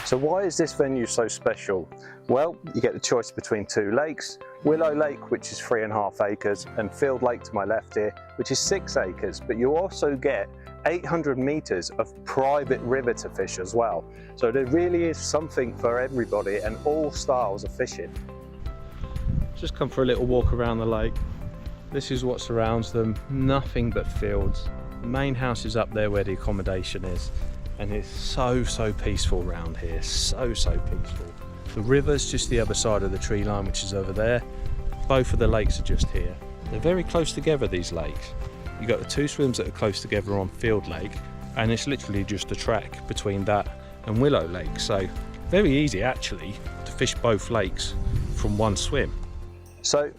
So why is this venue so special? Well, you get the choice between two lakes, Willow Lake, which is 3.5 acres, and Field Lake to my left here, which is 6 acres, but you also get 800 meters of private river to fish as well. So there really is something for everybody and all styles of fishing. Just come for a little walk around the lake. This is what surrounds them, nothing but fields. The main house is up there where the accommodation is, and it's so peaceful around here, so peaceful. The river's just the other side of the tree line, which is over there. Both of the lakes are just here. They're very close together, these lakes. You've got the two swims that are close together on Field Lake, and it's literally just a track between that and Willow Lake. So very easy actually to fish both lakes from one swim. So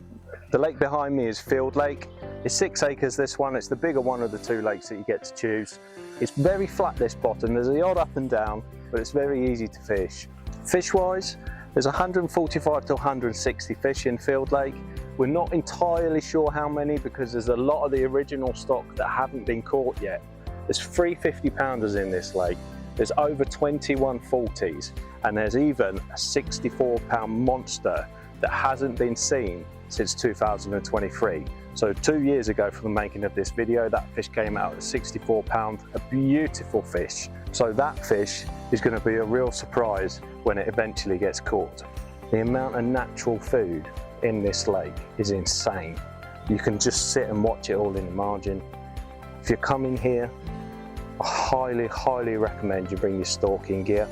the lake behind me is Field Lake. It's 6 acres, this one. It's the bigger one of the two lakes that you get to choose. It's very flat, this bottom. There's a odd up and down, but it's very easy to fish. Fish-wise, there's 145 to 160 fish in Field Lake. We're not entirely sure how many because there's a lot of the original stock that haven't been caught yet. There's 3 50-pounders in this lake. There's over 21 40s, and there's even a 64-pound monster that hasn't been seen since 2023. So 2 years ago from the making of this video, that fish came out at 64 pound, a beautiful fish. So that fish is going to be a real surprise when it eventually gets caught. The amount of natural food in this lake is insane. You can just sit and watch it all in the margin. If you're coming here, I highly recommend you bring your stalking gear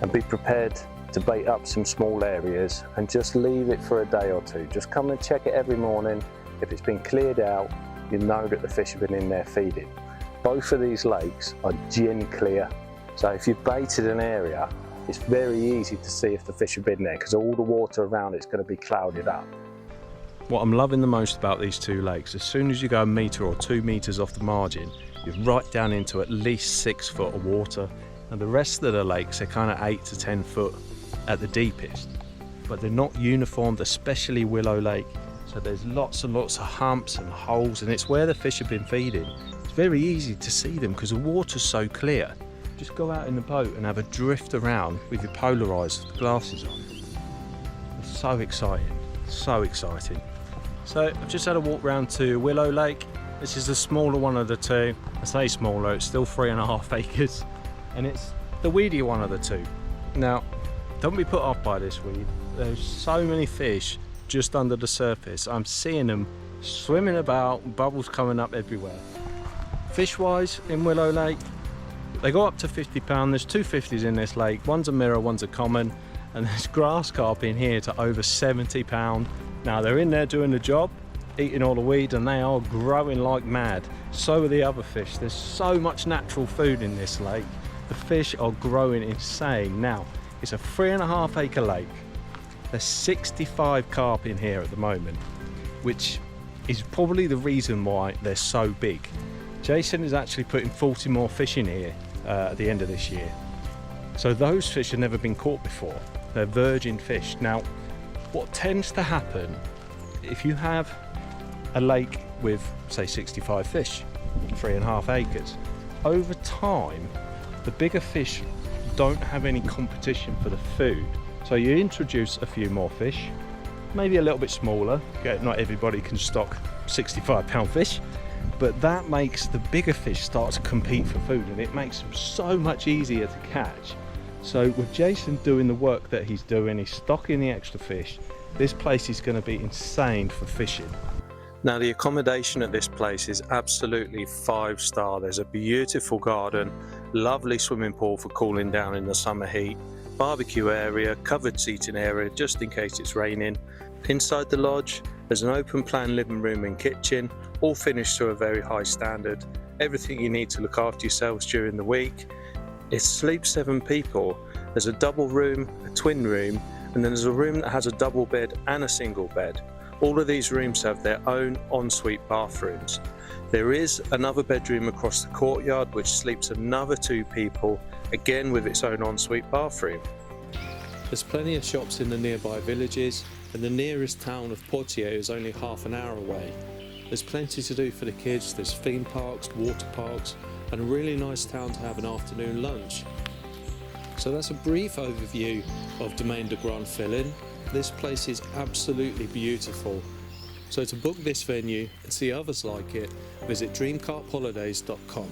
and be prepared to bait up some small areas and just leave it for a day or two. Just come and check it every morning. If it's been cleared out, you know that the fish have been in there feeding. Both of these lakes are gin clear, so if you've baited an area, it's very easy to see if the fish have been there because all the water around it's going to be clouded up. What I'm loving the most about these two lakes, as soon as you go 1 metre or 2 metres off the margin, you're right down into at least 6 foot of water. And the rest of the lakes are kind of 8 to 10 foot at the deepest, but they're not uniformed, especially Willow Lake. So there's lots and lots of humps and holes, and it's where the fish have been feeding. It's very easy to see them because the water's so clear. Just go out in the boat and have a drift around with your polarized glasses on. It's so exciting, so exciting. So I've just had a walk round to Willow Lake. This is the smaller one of the two. I say smaller, it's still 3.5 acres, and it's the weedier one of the two. Now, don't be put off by this weed. There's so many fish just under the surface. I'm seeing them swimming about, bubbles coming up everywhere. Fish-wise in Willow Lake, they go up to 50 pound. There's 2 50s in this lake. One's a mirror, one's a common, and there's grass carp in here to over 70 pound. Now they're in there doing the job, eating all the weed, and they are growing like mad. So are the other fish. There's so much natural food in this lake. The fish are growing insane. Now, it's a 3.5 acre lake. There's 65 carp in here at the moment, which is probably the reason why they're so big. Jason is actually putting 40 more fish in here at the end of this year. So those fish have never been caught before. They're virgin fish. Now, what tends to happen if you have a lake with, say, 65 fish, 3.5 acres, over time, the bigger fish don't have any competition for the food. So you introduce a few more fish, maybe a little bit smaller. Not everybody can stock 65 pound fish, but that makes the bigger fish start to compete for food, and it makes them so much easier to catch. So with Jason doing the work that he's doing, he's stocking the extra fish, this place is going to be insane for fishing. Now, the accommodation at this place is absolutely 5-star. There's a beautiful garden, lovely swimming pool for cooling down in the summer heat, barbecue area, covered seating area just in case it's raining. Inside the lodge, there's an open plan living room and kitchen, all finished to a very high standard. Everything you need to look after yourselves during the week. It sleeps 7 people. There's a double room, a twin room, and then there's a room that has a double bed and a single bed. All of these rooms have their own ensuite bathrooms. There is another bedroom across the courtyard which sleeps another 2 people, again with its own ensuite bathroom. There's plenty of shops in the nearby villages, and the nearest town of Poitiers is only half an hour away. There's plenty to do for the kids. There's theme parks, water parks, and a really nice town to have an afternoon lunch. So that's a brief overview of Domaine de Grand Felin. This place is absolutely beautiful. So to book this venue and see others like it, visit dreamcarpholidays.com.